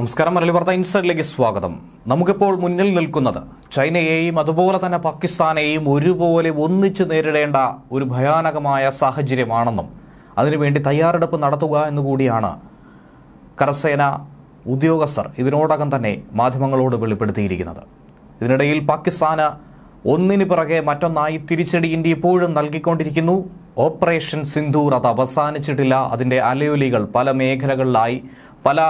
നമസ്കാരം. മലയാളി വാർത്ത ഇൻസൈഡിലേക്ക് സ്വാഗതം. നമുക്കിപ്പോൾ മുന്നിൽ നിൽക്കുന്നത് ചൈനയെയും അതുപോലെ തന്നെ പാകിസ്ഥാനെയും ഒരുപോലെ ഒന്നിച്ചു നേരിടേണ്ട ഒരു ഭയാനകമായ സാഹചര്യമാണെന്നും അതിനുവേണ്ടി തയ്യാറെടുപ്പ് നടത്തുക എന്നുകൂടിയാണ് കരസേന ഉദ്യോഗസ്ഥർ ഇതിനോടകം തന്നെ മാധ്യമങ്ങളോട് വെളിപ്പെടുത്തിയിരിക്കുന്നത്. ഇതിനിടയിൽ പാകിസ്ഥാന് ഒന്നിനു പിറകെ മറ്റൊന്നായി തിരിച്ചടി ഇന്ത്യ ഇപ്പോഴും നൽകിക്കൊണ്ടിരിക്കുന്നു. ഓപ്പറേഷൻ സിന്ദൂർ അത് അവസാനിച്ചിട്ടില്ല. അതിൻ്റെ അലയൊലികൾ പല മേഖലകളിലായി പല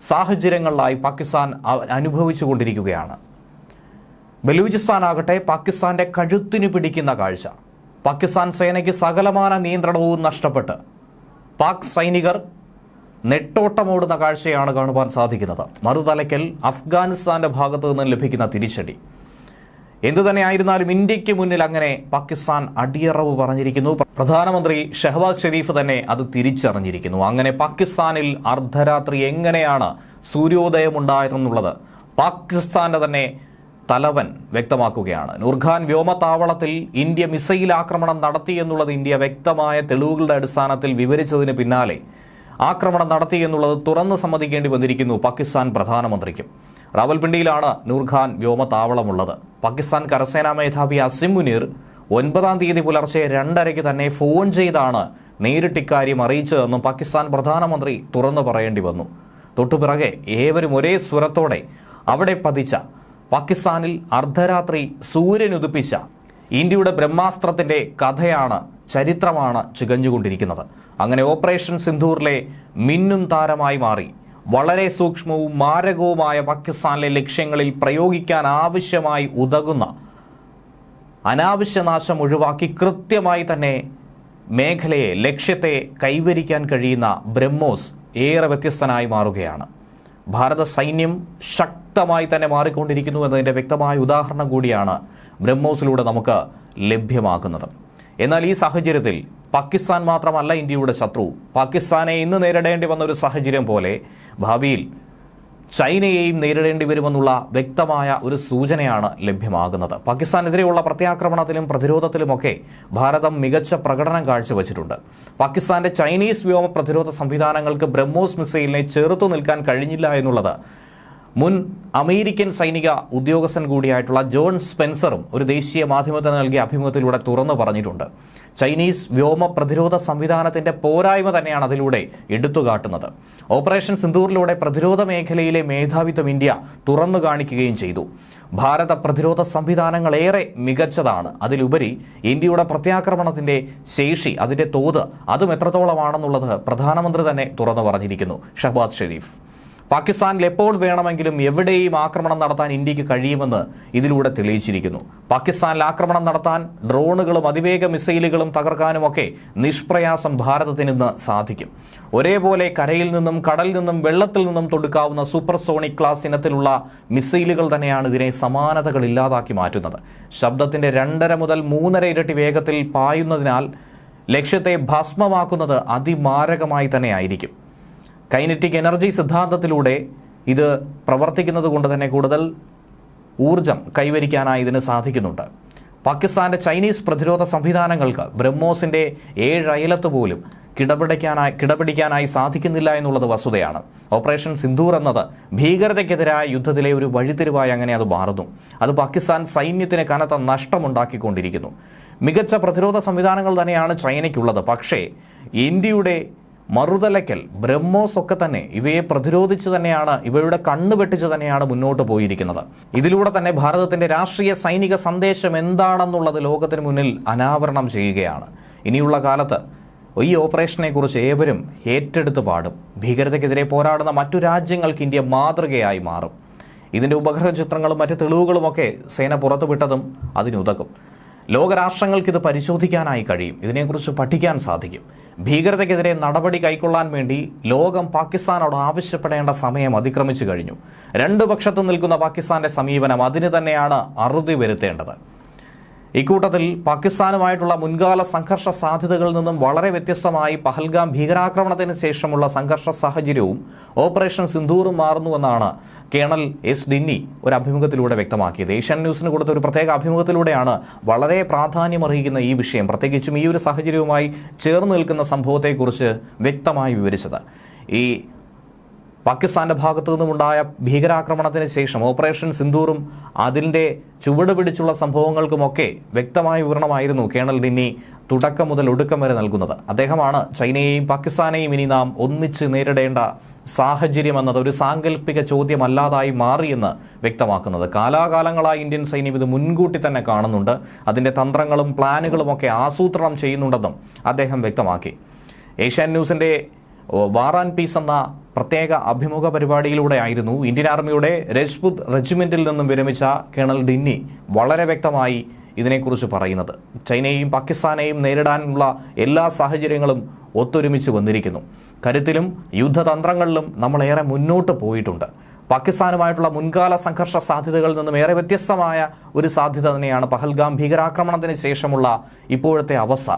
സാഹചര്യങ്ങളിലായി പാകിസ്ഥാൻ അനുഭവിച്ചു കൊണ്ടിരിക്കുകയാണ്. ബലൂചിസ്ഥാൻ ആകട്ടെ പാകിസ്ഥാന്റെ കഴുത്തിന് പിടിക്കുന്ന കാഴ്ച. പാകിസ്ഥാൻ സേനയ്ക്ക് സകലമാന നിയന്ത്രണവും നഷ്ടപ്പെട്ട് പാക് സൈനികർ നെട്ടോട്ടമോടുന്ന കാഴ്ചയാണ് കാണുവാൻ സാധിക്കുന്നത്. മറുതലയ്ക്കൽ അഫ്ഗാനിസ്ഥാന്റെ ഭാഗത്തു നിന്ന് ലഭിക്കുന്ന തിരിച്ചടി എന്തുതന്നെയായിരുന്നാലും ഇന്ത്യക്ക് മുന്നിൽ അങ്ങനെ പാകിസ്ഥാൻ അടിയറവ് പറഞ്ഞിരിക്കുന്നു. പ്രധാനമന്ത്രി ഷഹബാസ് ഷെരീഫ് തന്നെ അത് തിരിച്ചറിഞ്ഞിരിക്കുന്നു. അങ്ങനെ പാകിസ്ഥാനിൽ അർദ്ധരാത്രി എങ്ങനെയാണ് സൂര്യോദയമുണ്ടായതെന്നുള്ളത് പാകിസ്ഥാന്റെ തന്നെ തലവൻ വ്യക്തമാക്കുകയാണ്. നൂർഖാൻ വ്യോമതാവളത്തിൽ ഇന്ത്യ മിസൈൽ ആക്രമണം നടത്തി എന്നുള്ളത് ഇന്ത്യ വ്യക്തമായ തെളിവുകളുടെ അടിസ്ഥാനത്തിൽ വിവരിച്ചതിന് പിന്നാലെ ആക്രമണം നടത്തി എന്നുള്ളത് തുറന്നു സമ്മതിക്കേണ്ടി വന്നിരിക്കുന്നു പാകിസ്ഥാൻ പ്രധാനമന്ത്രിക്കും. റാവൽപിണ്ടിയിലാണ് നൂർഖാൻ വ്യോമതാവളമുള്ളത്. പാകിസ്ഥാൻ കരസേനാ മേധാവി അസിം മുനീർ 9-ാം തീയതി പുലർച്ചെ 2:30 തന്നെ ഫോൺ ചെയ്താണ് നേരിട്ട് ഇക്കാര്യം അറിയിച്ചതെന്നും പാകിസ്ഥാൻ പ്രധാനമന്ത്രി തുറന്നു പറയേണ്ടി വന്നു. തൊട്ടുപിറകെ ഏവരും ഒരേ സ്വരത്തോടെ അവിടെ പതിച്ച പാകിസ്ഥാനിൽ അർദ്ധരാത്രി സൂര്യനുദിപ്പിച്ച ഇന്ത്യയുടെ ബ്രഹ്മാസ്ത്രത്തിന്റെ കഥയാണ്, ചരിത്രമാണ് ചികഞ്ഞുകൊണ്ടിരിക്കുന്നത്. അങ്ങനെ ഓപ്പറേഷൻ സിന്ദൂറിലെ മിന്നും താരമായി മാറി വളരെ സൂക്ഷ്മവും മാരകവുമായ പാകിസ്ഥാനിലെ ലക്ഷ്യങ്ങളിൽ പ്രയോഗിക്കാൻ ആവശ്യമായി ഉതകുന്ന അനാവശ്യ നാശം ഒഴിവാക്കി കൃത്യമായി തന്നെ മേഖലയെ ലക്ഷ്യത്തെ കൈവരിക്കാൻ കഴിയുന്ന ബ്രഹ്മോസ് ഏറെ വ്യത്യസ്തനായി മാറുകയാണ്. ഭാരത സൈന്യം ശക്തമായി തന്നെ മാറിക്കൊണ്ടിരിക്കുന്നു എന്നതിൻ്റെ വ്യക്തമായ ഉദാഹരണം കൂടിയാണ് ബ്രഹ്മോസിലൂടെ നമുക്ക് ലഭ്യമാക്കുന്നത്. എന്നാൽ ഈ സാഹചര്യത്തിൽ പാകിസ്ഥാൻ മാത്രമല്ല ഇന്ത്യയുടെ ശത്രു. പാകിസ്ഥാനെ ഇന്ന് നേരിടേണ്ടി വന്ന ഒരു സാഹചര്യം പോലെ ഭാവിയിൽ ചൈനയെയും നേരിടേണ്ടി വരുമെന്നുള്ള വ്യക്തമായ ഒരു സൂചനയാണ് ലഭ്യമാകുന്നത്. പാകിസ്ഥാനെതിരെയുള്ള പ്രത്യാക്രമണത്തിലും പ്രതിരോധത്തിലുമൊക്കെ ഭാരതം മികച്ച പ്രകടനം കാഴ്ചവെച്ചിട്ടുണ്ട്. പാകിസ്ഥാന്റെ ചൈനീസ് വ്യോമ പ്രതിരോധ സംവിധാനങ്ങൾക്ക് ബ്രഹ്മോസ് മിസൈലിനെ ചെറുത്തു നിൽക്കാൻ കഴിഞ്ഞില്ല എന്നുള്ളത് മുൻ അമേരിക്കൻ സൈനിക ഉദ്യോഗസ്ഥൻ കൂടിയായിട്ടുള്ള ജോൺ സ്പെൻസറും ഒരു ദേശീയ മാധ്യമത്തിന് നൽകിയ അഭിമുഖത്തിലൂടെ തുറന്നു പറഞ്ഞിട്ടുണ്ട്. ചൈനീസ് വ്യോമ പ്രതിരോധ സംവിധാനത്തിന്റെ പോരായ്മ തന്നെയാണ് അതിലൂടെ എടുത്തുകാട്ടുന്നത്. ഓപ്പറേഷൻ സിന്ദൂറിലൂടെ പ്രതിരോധ മേഖലയിലെ മേധാവിത്വം ഇന്ത്യ തുറന്നു കാണിക്കുകയും ചെയ്തു. ഭാരത പ്രതിരോധ സംവിധാനങ്ങൾ ഏറെ മികച്ചതാണ്. അതിലുപരി ഇന്ത്യയുടെ പ്രത്യാക്രമണത്തിന്റെ ശേഷി, അതിന്റെ തോത് അതും എത്രത്തോളമാണെന്നുള്ളത് പ്രധാനമന്ത്രി തന്നെ തുറന്നു പറഞ്ഞിരിക്കുന്നു. ഷഹബാസ് ഷെരീഫ് പാകിസ്ഥാനിൽ എപ്പോൾ വേണമെങ്കിലും എവിടെയും ആക്രമണം നടത്താൻ ഇന്ത്യക്ക് കഴിയുമെന്ന് ഇതിലൂടെ തെളിയിച്ചിരിക്കുന്നു. പാകിസ്ഥാനിൽ ആക്രമണം നടത്താൻ ഡ്രോണുകളും അതിവേഗ മിസൈലുകളും തകർക്കാനുമൊക്കെ നിഷ്പ്രയാസം ഭാരതത്തിന് ഇന്ന് സാധിക്കും. ഒരേപോലെ കരയിൽ നിന്നും കടലിൽ നിന്നും വെള്ളത്തിൽ നിന്നും തൊടുക്കാവുന്ന സൂപ്പർസോണിക് ക്ലാസ് ഇനത്തിലുള്ള മിസൈലുകൾ തന്നെയാണ് ഇതിനെ സമാനതകൾ ഇല്ലാതാക്കി മാറ്റുന്നത്. ശബ്ദത്തിന്റെ 2.5 മുതൽ 3.5 ഇരട്ടി വേഗത്തിൽ പായുന്നതിനാൽ ലക്ഷ്യത്തെ ഭസ്മമാക്കുന്നത് അതിമാരകമായി തന്നെ ആയിരിക്കും. കൈനറ്റിക് എനർജി സിദ്ധാന്തത്തിലൂടെ ഇത് പ്രവർത്തിക്കുന്നത് കൊണ്ട് തന്നെ കൂടുതൽ ഊർജം കൈവരിക്കാനായി ഇതിന് സാധിക്കുന്നുണ്ട്. പാകിസ്ഥാന്റെ ചൈനീസ് പ്രതിരോധ സംവിധാനങ്ങൾക്ക് ബ്രഹ്മോസിന്റെ 7 അയലത്ത് പോലും കിടപിടിക്കാനായി സാധിക്കുന്നില്ല എന്നുള്ളത് വസ്തുതയാണ്. ഓപ്പറേഷൻ സിന്ദൂർ എന്നത് ഭീകരതയ്ക്കെതിരായ യുദ്ധത്തിലെ ഒരു വഴിത്തിരിവായി അങ്ങനെ അത് മാറുന്നു. അത് പാകിസ്ഥാൻ സൈന്യത്തിന് കനത്ത നഷ്ടമുണ്ടാക്കിക്കൊണ്ടിരിക്കുന്നു. മികച്ച പ്രതിരോധ സംവിധാനങ്ങൾ തന്നെയാണ് ചൈനയ്ക്കുള്ളത്. പക്ഷേ ഇന്ത്യയുടെ മറുതലയ്ക്കൽ ബ്രഹ്മോസ് ഒക്കെ തന്നെ ഇവയെ പ്രതിരോധിച്ച് തന്നെയാണ്, ഇവയുടെ കണ്ണു വെട്ടിച്ച് തന്നെയാണ് മുന്നോട്ട് പോയിരിക്കുന്നത്. ഇതിലൂടെ തന്നെ ഭാരതത്തിന്റെ രാഷ്ട്രീയ സൈനിക സന്ദേശം എന്താണെന്നുള്ളത് ലോകത്തിന് മുന്നിൽ അനാവരണം ചെയ്യുകയാണ്. ഇനിയുള്ള കാലത്ത് ഈ ഓപ്പറേഷനെ കുറിച്ച് ഏവരും ഏറ്റെടുത്ത് പാടും. ഭീകരതയ്ക്കെതിരെ പോരാടുന്ന മറ്റു രാജ്യങ്ങൾക്ക് ഇന്ത്യ മാതൃകയായി മാറും. ഇതിന്റെ ഉപഗ്രഹ ചിത്രങ്ങളും മറ്റ് തെളിവുകളുമൊക്കെ സേന പുറത്തുവിട്ടതും അതിനുതകും. ലോകരാഷ്ട്രങ്ങൾക്ക് ഇത് പരിശോധിക്കാനായി കഴിയും. ഇതിനെക്കുറിച്ച് പഠിക്കാൻ സാധിക്കും. ഭീകരതയ്ക്കെതിരെ നടപടി കൈക്കൊള്ളാൻ വേണ്ടി ലോകം പാകിസ്ഥാനോട് ആവശ്യപ്പെടേണ്ട സമയം അതിക്രമിച്ചു കഴിഞ്ഞു. രണ്ടു പക്ഷത്തും നിൽക്കുന്ന പാകിസ്ഥാന്റെ സമീപനം അതിന് തന്നെയാണ് അറുതി വരുത്തേണ്ടത്. ഇക്കൂട്ടത്തിൽ പാകിസ്ഥാനുമായിട്ടുള്ള മുൻകാല സംഘർഷ സാധ്യതകളിൽ നിന്നും വളരെ വ്യത്യസ്തമായി പഹൽഗാം ഭീകരാക്രമണത്തിന് ശേഷമുള്ള സംഘർഷ സാഹചര്യവും ഓപ്പറേഷൻ സിന്ദൂറും മാറുന്നുവെന്നാണ് കേണൽ എസ് ഡിന്നി ഒരു അഭിമുഖത്തിലൂടെ വ്യക്തമാക്കിയത്. ഏഷ്യൻ ന്യൂസിന് കൊടുത്ത ഒരു പ്രത്യേക അഭിമുഖത്തിലൂടെയാണ് വളരെ പ്രാധാന്യമർഹിക്കുന്ന ഈ വിഷയം, പ്രത്യേകിച്ചും ഈ ഒരു സാഹചര്യവുമായി ചേർന്ന് നിൽക്കുന്ന സംഭവത്തെക്കുറിച്ച് വ്യക്തമായി വിവരിച്ചത്. ഈ പാകിസ്ഥാന്റെ ഭാഗത്തു നിന്നുമുണ്ടായ ഭീകരാക്രമണത്തിന് ശേഷം ഓപ്പറേഷൻ സിന്ദൂറും അതിൻ്റെ ചുവട് പിടിച്ചുള്ള സംഭവങ്ങൾക്കുമൊക്കെ വ്യക്തമായ വിവരണമായിരുന്നു കേണൽ ഡിന്നി തുടക്കം മുതൽ ഒടുക്കം വരെ നൽകുന്നത്. അദ്ദേഹമാണ് ചൈനയെയും പാകിസ്ഥാനെയും ഇനി നാം ഒന്നിച്ച് നേരിടേണ്ട സാഹചര്യം എന്നത് ഒരു സാങ്കല്പിക ചോദ്യമല്ലാതായി മാറിയെന്ന് വ്യക്തമാക്കുന്നത്. കാലാകാലങ്ങളായി ഇന്ത്യൻ സൈന്യം ഇത് മുൻകൂട്ടി തന്നെ കാണുന്നുണ്ട്, അതിൻ്റെ തന്ത്രങ്ങളും പ്ലാനുകളുമൊക്കെ ആസൂത്രണം ചെയ്യുന്നുണ്ടെന്നും അദ്ദേഹം വ്യക്തമാക്കി. ഏഷ്യാൻ ന്യൂസിൻ്റെ വാർ ആൻഡ് പീസ് എന്ന പ്രത്യേക അഭിമുഖ പരിപാടിയിലൂടെ ആയിരുന്നു ഇന്ത്യൻ ആർമിയുടെ രജ്പുത് റെജിമെന്റിൽ നിന്നും വിരമിച്ച കേണൽ ഡിന്നി വളരെ വ്യക്തമായി ഇതിനെക്കുറിച്ച് പറയുന്നത്. ചൈനയെയും പാകിസ്ഥാനെയും നേരിടാനുള്ള എല്ലാ സാഹചര്യങ്ങളും ഒത്തൊരുമിച്ച് വന്നിരിക്കുന്നു. കരുത്തിലും യുദ്ധതന്ത്രങ്ങളിലും നമ്മളേറെ മുന്നോട്ട് പോയിട്ടുണ്ട്. പാകിസ്ഥാനുമായിട്ടുള്ള മുൻകാല സംഘർഷ സാധ്യതകളിൽ നിന്നും ഏറെ വ്യത്യസ്തമായ ഒരു സാധ്യത തന്നെയാണ് പഹൽഗാം ഭീകരാക്രമണത്തിന് ശേഷമുള്ള ഇപ്പോഴത്തെ അവസ്ഥ.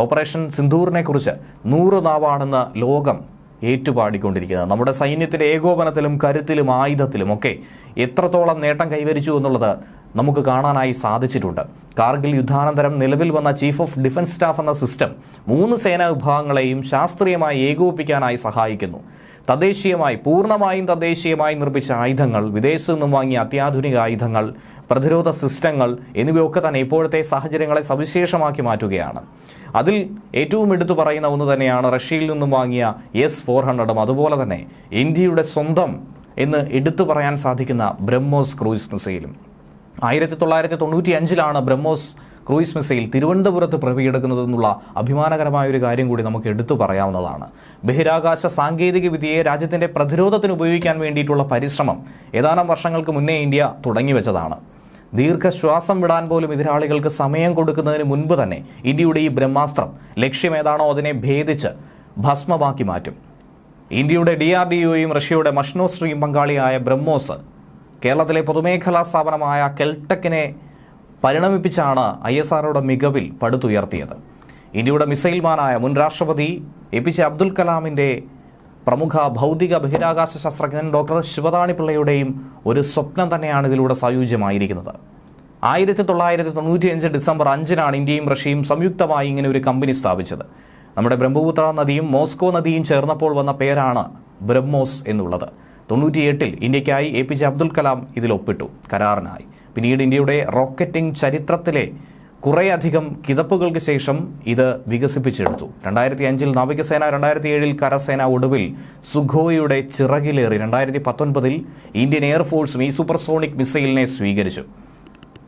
ഓപ്പറേഷൻ സിന്ദൂറിനെ കുറിച്ച് 100 നാവാണെന്ന് ലോകം ഏറ്റുപാടിക്കൊണ്ടിരിക്കുന്നത്. നമ്മുടെ സൈന്യത്തിന്റെ ഏകോപനത്തിലും കരുത്തിലും ആയുധത്തിലും ഒക്കെ എത്രത്തോളം നേട്ടം കൈവരിച്ചു എന്നുള്ളത് നമുക്ക് കാണാനായി സാധിച്ചിട്ടുണ്ട്. കാർഗിൽ യുദ്ധാനന്തരം നിലവിൽ വന്ന ചീഫ് ഓഫ് ഡിഫൻസ് സ്റ്റാഫ് എന്ന സിസ്റ്റം 3 സേനാ വിഭാഗങ്ങളെയും ശാസ്ത്രീയമായി ഏകോപിപ്പിക്കാനായി സഹായിക്കുന്നു. പൂർണ്ണമായും തദ്ദേശീയമായി നിർമ്മിച്ച ആയുധങ്ങൾ, വിദേശത്തു നിന്നും വാങ്ങിയ അത്യാധുനിക ആയുധങ്ങൾ, പ്രതിരോധ സിസ്റ്റങ്ങൾ എന്നിവയൊക്കെ തന്നെ ഇപ്പോഴത്തെ സാഹചര്യങ്ങളെ സവിശേഷമാക്കി മാറ്റുകയാണ്. അതിൽ ഏറ്റവും എടുത്തു പറയുന്ന ഒന്ന് തന്നെയാണ് റഷ്യയിൽ നിന്നും വാങ്ങിയ S-400ഉം അതുപോലെ തന്നെ ഇന്ത്യയുടെ സ്വന്തം എന്ന് എടുത്തു പറയാൻ സാധിക്കുന്ന ബ്രഹ്മോസ് ക്രൂയിസ് മിസൈലും. 1995 ബ്രഹ്മോസ് ക്രൂയിസ് മിസൈൽ തിരുവനന്തപുരത്ത് പിറവിയെടുക്കുന്നതെന്നുള്ള അഭിമാനകരമായ ഒരു കാര്യം കൂടി നമുക്ക് എടുത്തു പറയാവുന്നതാണ്. ബഹിരാകാശ സാങ്കേതിക വിദ്യയെ രാജ്യത്തിന്റെ പ്രതിരോധത്തിന് ഉപയോഗിക്കാൻ വേണ്ടിയിട്ടുള്ള പരിശ്രമം ഏതാനും വർഷങ്ങൾക്ക് മുന്നേ ഇന്ത്യ തുടങ്ങിവെച്ചതാണ്. ദീർഘശ്വാസം വിടാൻ പോലും എതിരാളികൾക്ക് സമയം കൊടുക്കുന്നതിന് മുൻപ് തന്നെ ഇന്ത്യയുടെ ഈ ബ്രഹ്മാസ്ത്രം ലക്ഷ്യമേതാണോ അതിനെ ഭേദിച്ച് ഭസ്മമാക്കി മാറ്റും. ഇന്ത്യയുടെ DRDOയും റഷ്യയുടെ മഷ്നോസ്ട്രീയും പങ്കാളിയായ ബ്രഹ്മോസ് കേരളത്തിലെ പൊതുമേഖലാ സ്ഥാപനമായ കെൽടെക്കിനെ പരിണമിപ്പിച്ചാണ് ISROയുടെ മികവിൽ പടുത്തുയർത്തിയത്. ഇന്ത്യയുടെ മിസൈൽമാനായ മുൻ രാഷ്ട്രപതി APJ അബ്ദുൽ കലാമിൻ്റെ പ്രമുഖ ഭൗതിക ബഹിരാകാശ ശാസ്ത്രജ്ഞൻ ഡോക്ടർ ശിവദാണി പിള്ളയുടെയും ഒരു സ്വപ്നം തന്നെയാണ് ഇതിലൂടെ സായുജ്യമായിരിക്കുന്നത്. 1995 ഡിസംബർ 5 ഇന്ത്യയും റഷ്യയും സംയുക്തമായി ഇങ്ങനെ ഒരു കമ്പനി സ്ഥാപിച്ചത്. നമ്മുടെ ബ്രഹ്മപുത്ര നദിയും മോസ്കോ നദിയും ചേർന്നപ്പോൾ വന്ന പേരാണ് ബ്രഹ്മോസ് എന്നുള്ളത്. 98 ഇന്ത്യക്കായി APJ അബ്ദുൽ കലാം ഇതിൽ ഒപ്പിട്ടു കരാറിനായി. പിന്നീട് ഇന്ത്യയുടെ റോക്കറ്റിംഗ് ചരിത്രത്തിലെ കുറേയധികം കിതപ്പുകൾക്ക് ശേഷം ഇത് വികസിപ്പിച്ചെടുത്തു. 2005 നാവികസേന, 2007 കരസേന, ഒടുവിൽ സുഖോയിയുടെ ചിറകിലേറി 2019 ഇന്ത്യൻ എയർഫോഴ്സും ഈ സൂപ്പർസോണിക് മിസൈലിനെ സ്വീകരിച്ചു.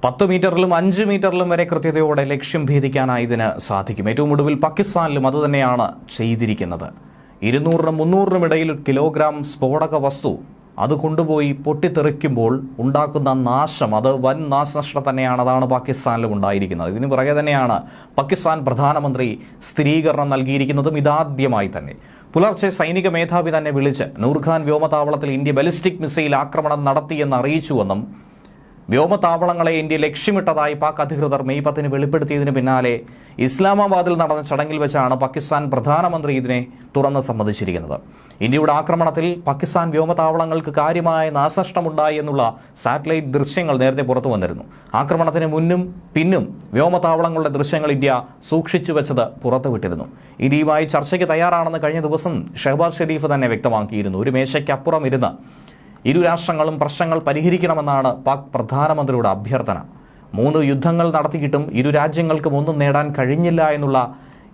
10 മീറ്ററിലും 5 മീറ്ററിലും വരെ കൃത്യതയോടെ ലക്ഷ്യം ഭേദിക്കാനായി ഇതിന് സാധിക്കും. ഏറ്റവും ഒടുവിൽ പാകിസ്ഥാനിലും അതുതന്നെയാണ് ചെയ്തിരിക്കുന്നത്. 200-നും 300-നും ഇടയിൽ കിലോഗ്രാം സ്ഫോടക വസ്തു അത് കൊണ്ടുപോയി പൊട്ടിത്തെറിക്കുമ്പോൾ ഉണ്ടാക്കുന്ന നാശം, അത് വൻ നാശനഷ്ടം തന്നെയാണ്. അതാണ് പാകിസ്ഥാനിലും ഉണ്ടായിരിക്കുന്നത്. ഇതിന് പുറകെ തന്നെയാണ് പാകിസ്ഥാൻ പ്രധാനമന്ത്രി സ്ഥിരീകരണം നൽകിയിരിക്കുന്നതും. ഇതാദ്യമായി തന്നെ പുലർച്ചെ സൈനിക മേധാവി തന്നെ വിളിച്ച് നൂർഖാൻ വ്യോമതാവളത്തിൽ ഇന്ത്യ ബാലിസ്റ്റിക് മിസൈൽ ആക്രമണം നടത്തിയെന്ന് അറിയിച്ചുവെന്നും വ്യോമതാവളങ്ങളെ ഇന്ത്യ ലക്ഷ്യമിട്ടതായി പാക് അധികൃതർ മെയ് 10 വെളിപ്പെടുത്തിയതിന് പിന്നാലെ ഇസ്ലാമാബാദിൽ നടന്ന ചടങ്ങിൽ വെച്ചാണ് പാകിസ്ഥാൻ പ്രധാനമന്ത്രി ഇതിനെ തുറന്ന് സമ്മതിച്ചിരിക്കുന്നത്. ഇന്ത്യയുടെ ആക്രമണത്തിൽ പാകിസ്ഥാൻ വ്യോമതാവളങ്ങൾക്ക് കാര്യമായ നാശനഷ്ടമുണ്ടായി എന്നുള്ള സാറ്റലൈറ്റ് ദൃശ്യങ്ങൾ നേരത്തെ പുറത്തു വന്നിരുന്നു. ആക്രമണത്തിന് മുന്നും പിന്നും വ്യോമതാവളങ്ങളുടെ ദൃശ്യങ്ങൾ ഇന്ത്യ സൂക്ഷിച്ചു വെച്ചത് പുറത്തുവിട്ടിരുന്നു. ഇന്ത്യയുമായി ചർച്ചയ്ക്ക് തയ്യാറാണെന്ന് കഴിഞ്ഞ ദിവസം ഷഹബാസ് ഷെരീഫ് തന്നെ വ്യക്തമാക്കിയിരുന്നു. ഒരു മേശയ്ക്കപ്പുറം ഇരുന്ന് ഇരു രാഷ്ട്രങ്ങളും പ്രശ്നങ്ങൾ പരിഹരിക്കണമെന്നാണ് പാക് പ്രധാനമന്ത്രിയുടെ അഭ്യർത്ഥന. 3 യുദ്ധങ്ങൾ നടത്തിയിട്ടും ഇരു രാജ്യങ്ങൾക്കും ഒന്നും നേടാൻ കഴിഞ്ഞില്ല എന്നുള്ള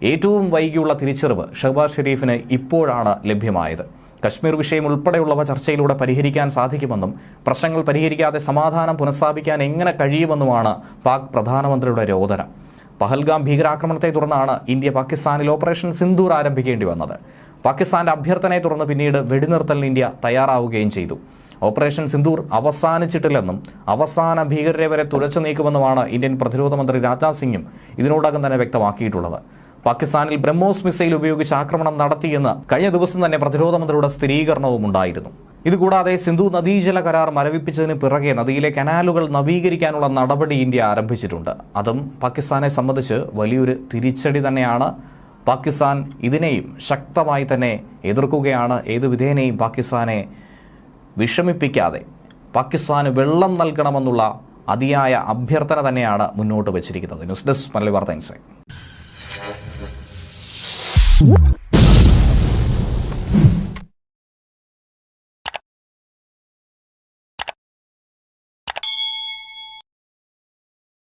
ഏറ്റവും വൈകിയുള്ള തിരിച്ചറിവ് ഷഹബാസ് ഷെരീഫിന് ഇപ്പോഴാണ് ലഭ്യമായത്. കശ്മീർ വിഷയം ഉൾപ്പെടെയുള്ളവ ചർച്ചയിലൂടെ പരിഹരിക്കാൻ സാധിക്കുമെന്നും പ്രശ്നങ്ങൾ പരിഹരിക്കാതെ സമാധാനം പുനഃസ്ഥാപിക്കാൻ എങ്ങനെ കഴിയുമെന്നുമാണ് പാക് പ്രധാനമന്ത്രിയുടെ രോദനം. പഹൽഗാം ഭീകരാക്രമണത്തെ തുടർന്നാണ് ഇന്ത്യ പാകിസ്ഥാനിൽ ഓപ്പറേഷൻ സിന്ദൂർ ആരംഭിക്കേണ്ടി വന്നത്. പാകിസ്ഥാന്റെ അഭ്യർത്ഥനയെ തുടർന്ന് പിന്നീട് വെടിനിർത്തലിന് ഇന്ത്യ തയ്യാറാവുകയും ചെയ്തു. ഓപ്പറേഷൻ സിന്ദൂർ അവസാനിച്ചിട്ടില്ലെന്നും അവസാന ഭീകരരെ വരെ തുലച്ചു നീക്കുമെന്നുമാണ് ഇന്ത്യൻ പ്രതിരോധ മന്ത്രി രാജ്നാഥ് സിംഗും ഇതിനോടകം തന്നെ വ്യക്തമാക്കിയിട്ടുള്ളത്. പാകിസ്ഥാനിൽ ബ്രഹ്മോസ് മിസൈൽ ഉപയോഗിച്ച് ആക്രമണം നടത്തിയെന്ന് കഴിഞ്ഞ ദിവസം തന്നെ പ്രതിരോധ മന്ത്രിയുടെ സ്ഥിരീകരണവും ഉണ്ടായിരുന്നു. ഇതുകൂടാതെ സിന്ധു നദീജല കരാർ മരവിപ്പിച്ചതിന് പിറകെ നദിയിലെ കനാലുകൾ നവീകരിക്കാനുള്ള നടപടി ഇന്ത്യ ആരംഭിച്ചിട്ടുണ്ട്. അതും പാകിസ്ഥാനെ സംബന്ധിച്ച് വലിയൊരു തിരിച്ചടി തന്നെയാണ്. പാകിസ്ഥാൻ ഇതിനെയും ശക്തമായി തന്നെ എതിർക്കുകയാണ്. ഏതു വിധേനയും പാകിസ്ഥാനെ വിഷമിപ്പിക്കാതെ പാകിസ്ഥാന് വെള്ളം നൽകണമെന്നുള്ള അതിയായ അഭ്യർത്ഥന തന്നെയാണ് മുന്നോട്ട് വച്ചിരിക്കുന്നത്. ന്യൂസ് ഡെസ്ക് മലയാളി വാർത്ത ഇൻസൈറ്റ്.